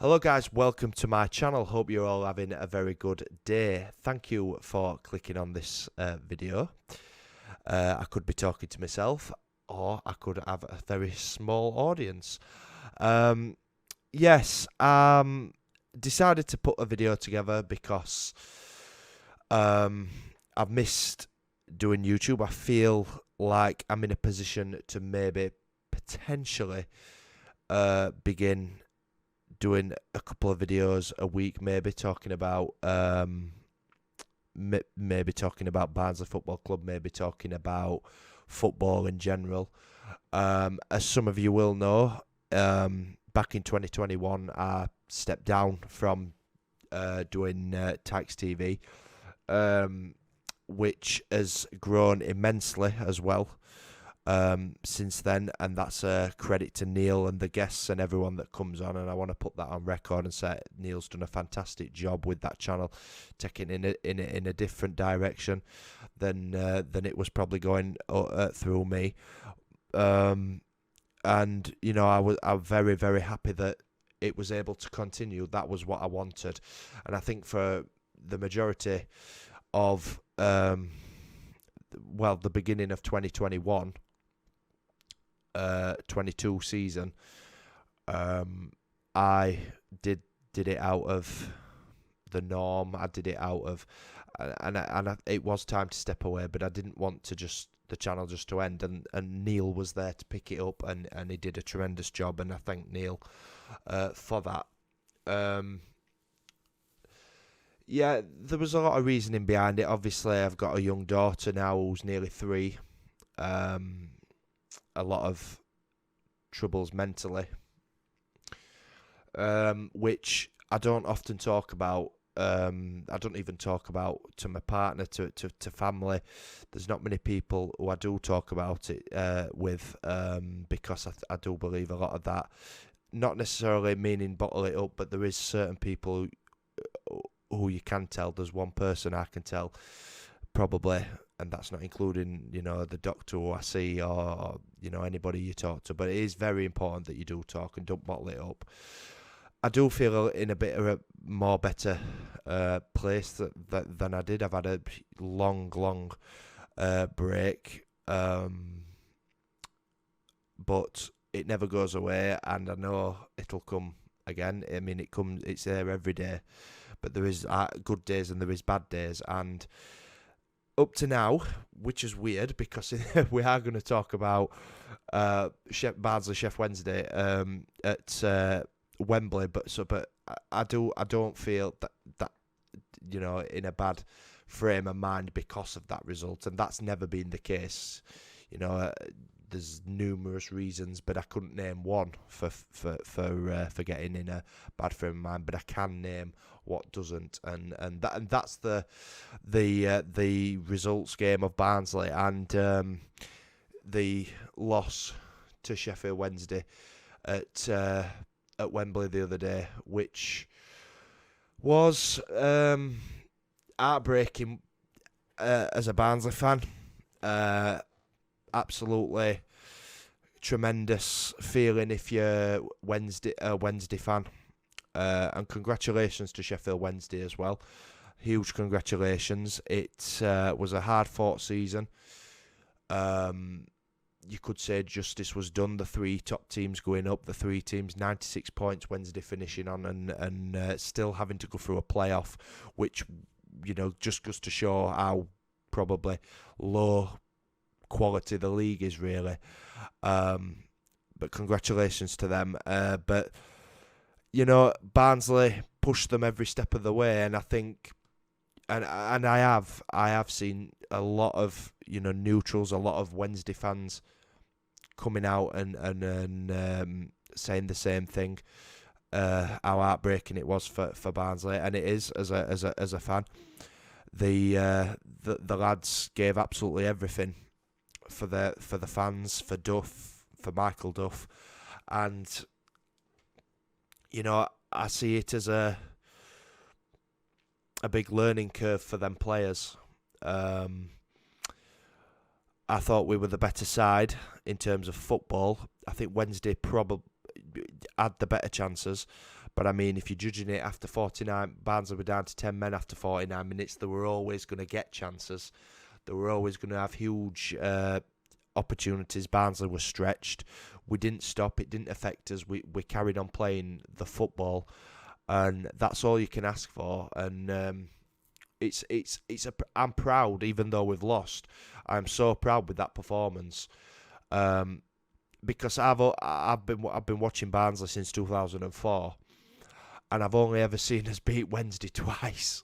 Hello guys, welcome to my channel. Hope you're all having a very good day. Thank you for clicking on this video. I could be talking to myself or I could have a very small audience. Yes, decided to put a video together because I've missed doing YouTube. I feel like I'm in a position to maybe potentially begin doing a couple of videos a week, maybe talking about maybe talking about Barnsley Football Club, maybe talking about football in general. As some of you will know, back in 2021, I stepped down from doing Tykes TV, which has grown immensely as well since then, and that's a credit to Neil and the guests and everyone that comes on, and I want to put that on record and say Neil's done a fantastic job with that channel, taking it in a different direction than it was probably going through me, and you know I'm very, very happy that it was able to continue. That was what I wanted, and I think for the majority of the beginning of 2021 22 season, I did it out of the norm. I did it out of, it was time to step away, but I didn't want to the channel just to end, and Neil was there to pick it up, and he did a tremendous job, and I thank Neil for that. Yeah, there was a lot of reasoning behind it. Obviously, I've got a young daughter now who's nearly 3. A lot of troubles mentally, which I don't often talk about. I don't even talk about to my partner, to family. There's not many people who I do talk about it with, because I do believe a lot of that, not necessarily meaning bottle it up, but there is certain people who you can tell. There's one person I can tell probably, and that's not including, you know, the doctor who I see, or you know, anybody you talk to, but it is very important that you do talk and don't bottle it up. I do feel in a bit of a more better place than I did. I've had a long break, but it never goes away, and I know it'll come again. I mean, it's there every day, but there is good days and there is bad days, and up to now, which is weird because we are going to talk about Barnsley Sheffield Wednesday at Wembley, but I don't feel that you know, in a bad frame of mind because of that result, and that's never been the case. You know, there's numerous reasons, but I couldn't name one for getting in a bad frame of mind. But I can name what doesn't, and that's the results game of Barnsley, and the loss to Sheffield Wednesday at Wembley the other day, which was heartbreaking as a Barnsley fan. Absolutely tremendous feeling if you're a Wednesday fan, and congratulations to Sheffield Wednesday as well. Huge congratulations. It was a hard-fought season. You could say justice was done. The 3 top teams going up, the 3 teams, 96 points, Wednesday finishing on, and still having to go through a playoff, which, you know, just goes to show how probably low quality the league is, really. But congratulations to them. But you know, Barnsley pushed them every step of the way, and I think, and I have seen a lot of, you know, neutrals, a lot of Wednesday fans coming out and saying the same thing, how heartbreaking it was for Barnsley, and it is as a fan. The lads gave absolutely everything for the fans, for Duff, for Michael Duff, and you know, I see it as a big learning curve for them players. I thought we were the better side in terms of football. I think Wednesday probably had the better chances, But I mean, if you're judging it after 49, Barnsley were down to 10 men after 49 minutes. They were always going to get chances. They were always going to have huge opportunities. Barnsley was stretched. We didn't stop. It didn't affect us. We carried on playing the football, and that's all you can ask for. And I'm proud, even though we've lost. I'm so proud with that performance, because I've been watching Barnsley since 2004, and I've only ever seen us beat Wednesday twice.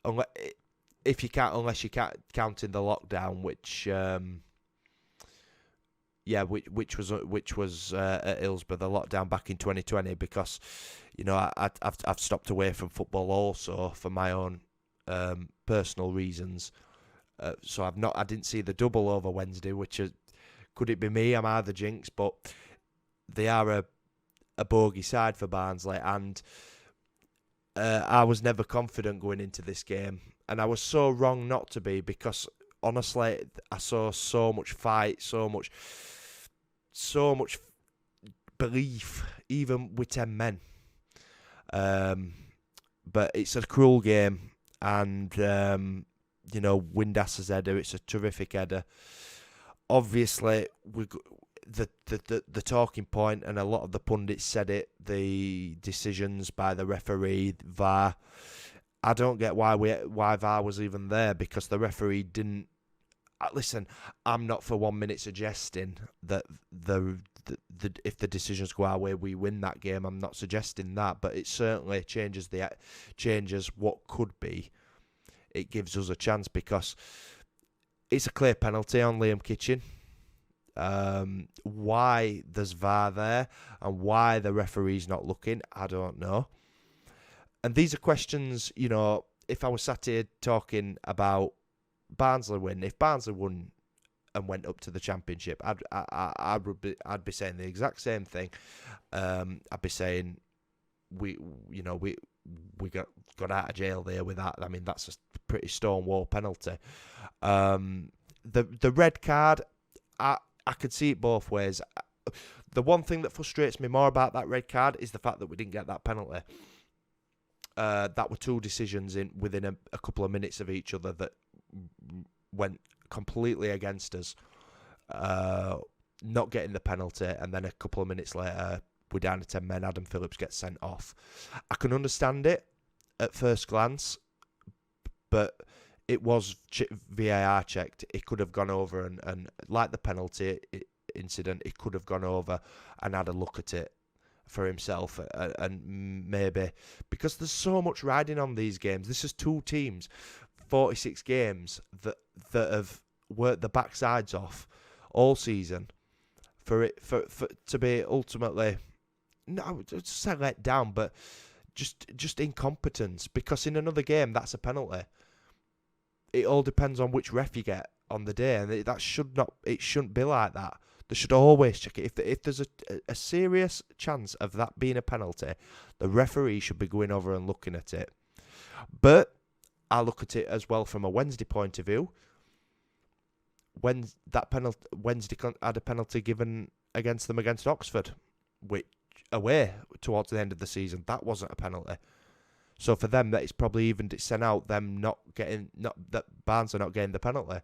Unless you can't count in the lockdown, which was at Hillsborough, the lockdown back in 2020, because I've stopped away from football also for my own personal reasons. So I didn't see the double over Wednesday, which could it be me? Am I the jinx? But they are a bogey side for Barnsley, and I was never confident going into this game, and I was so wrong not to be, because honestly, I saw so much fight, so much belief, even with 10 men. But it's a cruel game, and Windass's header, it's a terrific header. Obviously, the talking point, and a lot of the pundits said it, the decisions by the referee, VAR. I don't get why VAR was even there, because the referee didn't. Listen, I'm not for 1 minute suggesting that if the decisions go our way, we win that game. I'm not suggesting that, but it certainly changes what could be. It gives us a chance, because it's a clear penalty on Liam Kitchen. Why there's VAR there and why the referee's not looking, I don't know. And these are questions, if I was sat here talking about Barnsley win, if Barnsley won and went up to the Championship, I'd be saying the exact same thing. I'd be saying we got out of jail there with that. I mean, that's a pretty stonewall penalty. The red card, I could see it both ways. The one thing that frustrates me more about that red card is the fact that we didn't get that penalty. That were two decisions within a couple of minutes of each other that went completely against us. Not getting the penalty, and then a couple of minutes later, we're down to 10 men. Adam Phillips gets sent off. I can understand it at first glance, but it was VAR checked. It could have gone over, and like the penalty incident, it could have gone over and had a look at it for himself, and maybe, because there's so much riding on these games. This is two teams, 46 games that have worked the backsides off all season for it to be ultimately, no, just let down, but just incompetence, because in another game that's a penalty. It all depends on which ref you get on the day, and it shouldn't be like that. They should always check it. If there's a serious chance of that being a penalty, the referee should be going over and looking at it. But I look at it as well from a Wednesday point of view. When that penalty, Wednesday had a penalty given against them against Oxford, which away towards the end of the season, that wasn't a penalty. So for them, that it's probably evened it sent out them that Barnes are not getting the penalty.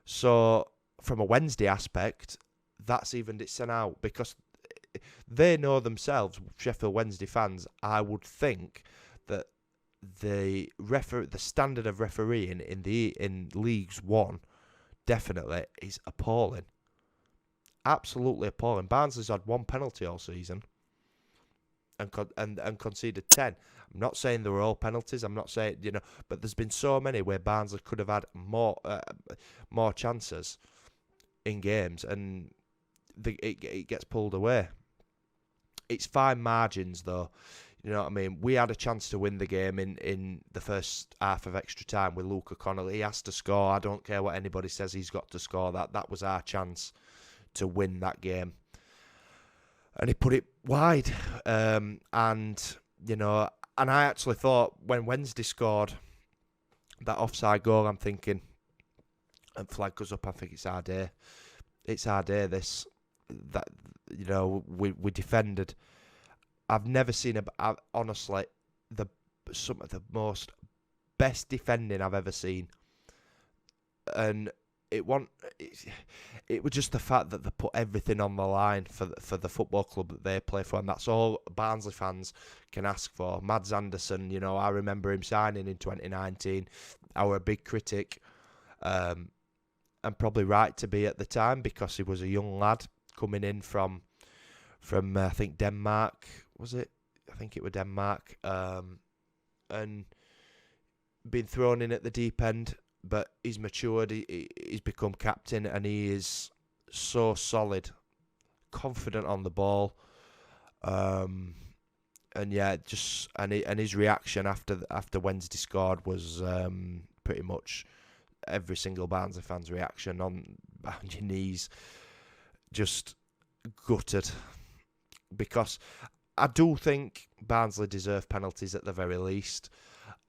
So from a Wednesday aspect, that's evened it sent out, because they know themselves, Sheffield Wednesday fans. I would think that the standard of refereeing in Leagues One definitely is appalling, absolutely appalling. Barnsley's had one penalty all season and conceded 10. I'm not saying they were all penalties. I'm not saying, but there's been so many where Barnsley could have had more chances in games, and it gets pulled away. It's fine margins, though. You know what I mean? We had a chance to win the game in the first half of extra time with Luca Connolly. He has to score. I don't care what anybody says. He's got to score. That was our chance to win that game. And he put it wide. And I actually thought when Wednesday scored that offside goal, I'm thinking, and flag goes up, I think it's our day. It's our day, this. We defended. I've never seen honestly some of the most best defending I've ever seen, and it was just the fact that they put everything on the line for the football club that they play for, and that's all Barnsley fans can ask for. Mads Anderson, you know, I remember him signing in 2019. I was a big critic, and probably right to be at the time, because he was a young lad coming in from I think Denmark, was it? I think it was Denmark, and been thrown in at the deep end. But he's matured, he's become captain, and he is so solid, confident on the ball. And yeah, and his reaction after Wednesday scored was pretty much every single Barnsley fan's reaction, on your knees, just gutted. Because I do think Barnsley deserve penalties at the very least.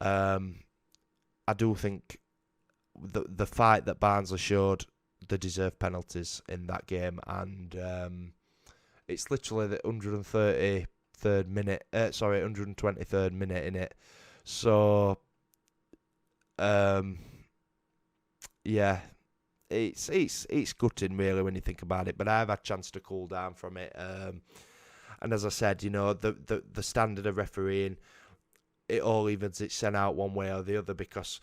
I do think the fight that Barnsley showed, they deserve penalties in that game, and it's literally the 123rd minute. 123rd minute in it. So, yeah, it's gutting really when you think about it. But I've had a chance to cool down from it, and as I said, you know, the standard of refereeing, it all evens itself out one way or the other, because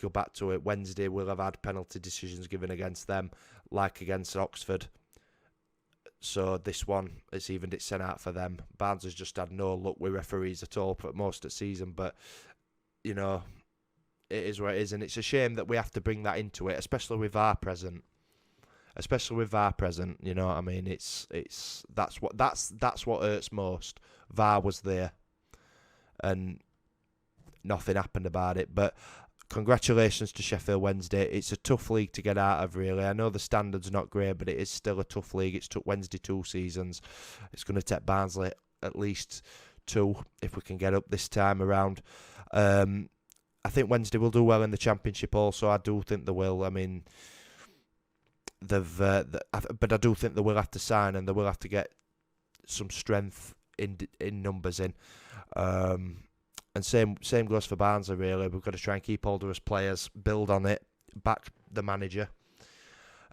go back to it, Wednesday will have had penalty decisions given against them, like against Oxford. So this one, it's evened itself out for them. Barnes has just had no luck with referees at all for most of the season, but, you know, it is what it is, and it's a shame that we have to bring that into it, especially with VAR present. You know what I mean? That's what hurts most. VAR was there, and nothing happened about it. But congratulations to Sheffield Wednesday. It's a tough league to get out of, really. I know the standard's not great, but it is still a tough league. It's took Wednesday 2 seasons. It's going to take Barnsley at least 2 if we can get up this time around. I think Wednesday will do well in the Championship also. I do think they will. I mean, but I do think they will have to sign, and they will have to get some strength in numbers in. And same goes for Barnsley, really. We've got to try and keep hold of us players, build on it, back the manager.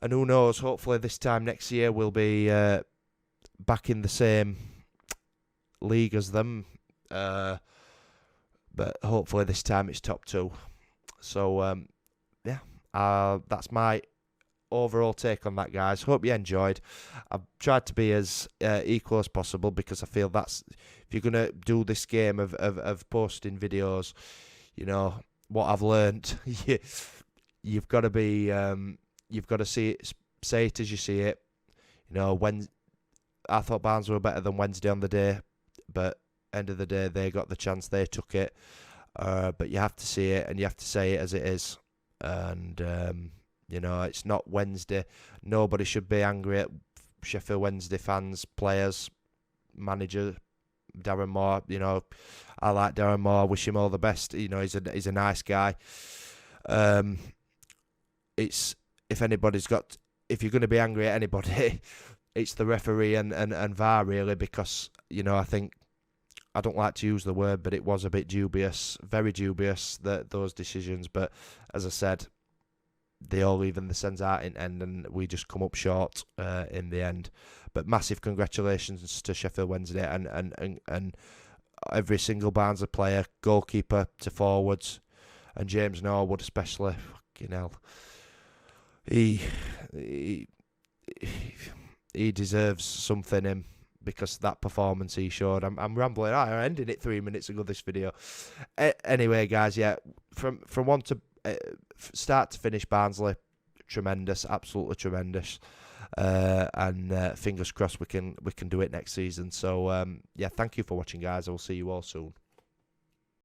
And who knows, hopefully this time next year we'll be back in the same league as them. But hopefully this time it's top 2. So, that's my overall take on that, guys. Hope you enjoyed. I've tried to be as equal as possible, because I feel that's, if you're going to do this game of posting videos, you know, what I've learned, you've got to be, you've got to say it as you see it. You know, when I thought Barnes were better than Wednesday on the day, but end of the day, they got the chance, they took it. But you have to see it, and you have to say it as it is. And, you know, it's not Wednesday. Nobody should be angry at Sheffield Wednesday fans, players, manager, Darren Moore. You know, I like Darren Moore. Wish him all the best. You know, he's a nice guy. It's, if you're going to be angry at anybody, it's the referee and VAR, really, because, you know, I don't like to use the word, but it was a bit dubious, very dubious, those decisions. But as I said, they all even the sends out in end, and we just come up short in the end. But massive congratulations to Sheffield Wednesday and every single Barnsley player, goalkeeper to forwards, and James Norwood especially. Fucking hell, he deserves something, him, because of that performance he showed. I'm rambling. I'm ending it 3 minutes ago, this video. Anyway, guys, yeah, from one to start to finish, Barnsley, tremendous, absolutely tremendous. And fingers crossed we can do it next season. So yeah, thank you for watching, guys. I will see you all soon.